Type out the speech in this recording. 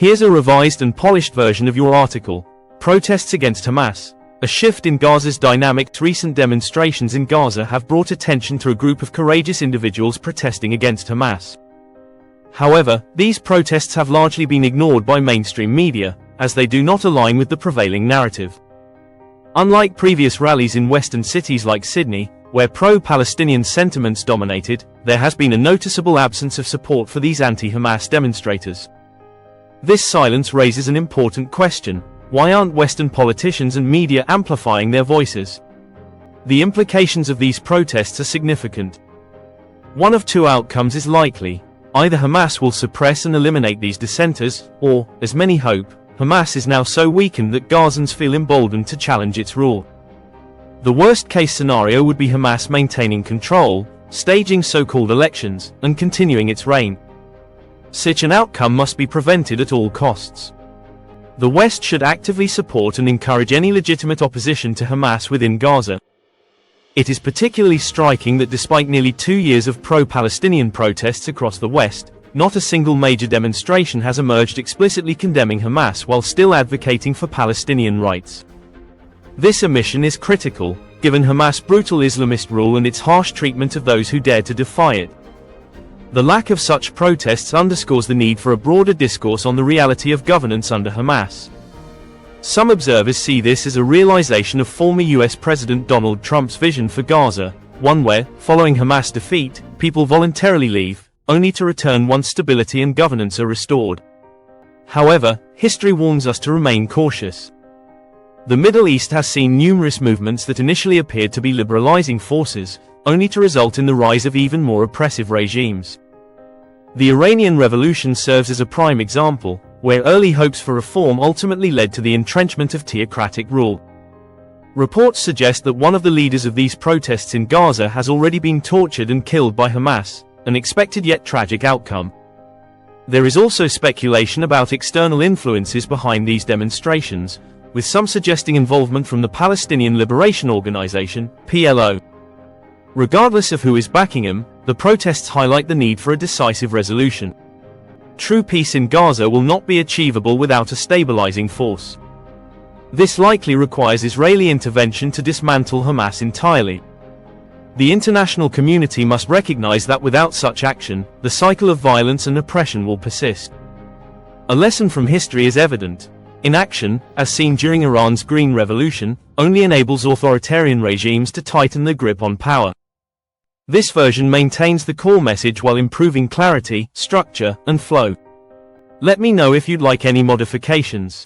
Here's a revised and polished version of your article. Protests against Hamas. A shift in Gaza's dynamics. Recent demonstrations in Gaza have brought attention to a group of courageous individuals protesting against Hamas. However, these protests have largely been ignored by mainstream media, as they do not align with the prevailing narrative. Unlike previous rallies in Western cities like Sydney, where pro-Palestinian sentiments dominated, there has been a noticeable absence of support for these anti-Hamas demonstrators. This silence raises an important question: why aren't Western politicians and media amplifying their voices? The implications of these protests are significant. One of two outcomes is likely. Either Hamas will suppress and eliminate these dissenters, or, as many hope, Hamas is now so weakened that Gazans feel emboldened to challenge its rule. The worst-case scenario would be Hamas maintaining control, staging so-called elections, and continuing its reign. Such an outcome must be prevented at all costs. The West should actively support and encourage any legitimate opposition to Hamas within Gaza. It is particularly striking that despite nearly 2 years of pro-Palestinian protests across the West, not a single major demonstration has emerged explicitly condemning Hamas while still advocating for Palestinian rights. This omission is critical, given Hamas' brutal Islamist rule and its harsh treatment of those who dare to defy it. The lack of such protests underscores the need for a broader discourse on the reality of governance under Hamas. Some observers see this as a realization of former US President Donald Trump's vision for Gaza, one where, following Hamas' defeat, people voluntarily leave, only to return once stability and governance are restored. However, history warns us to remain cautious. The Middle East has seen numerous movements that initially appeared to be liberalizing forces, only to result in the rise of even more oppressive regimes. The Iranian Revolution serves as a prime example, where early hopes for reform ultimately led to the entrenchment of theocratic rule. Reports suggest that one of the leaders of these protests in Gaza has already been tortured and killed by Hamas, an expected yet tragic outcome. There is also speculation about external influences behind these demonstrations, with some suggesting involvement from the Palestinian Liberation Organization, PLO. Regardless of who is backing them, the protests highlight the need for a decisive resolution. True peace in Gaza will not be achievable without a stabilizing force. This likely requires Israeli intervention to dismantle Hamas entirely. The international community must recognize that without such action, the cycle of violence and oppression will persist. A lesson from history is evident. Inaction, as seen during Iran's Green Revolution, only enables authoritarian regimes to tighten their grip on power. This version maintains the core message while improving clarity, structure, and flow. Let me know if you'd like any modifications.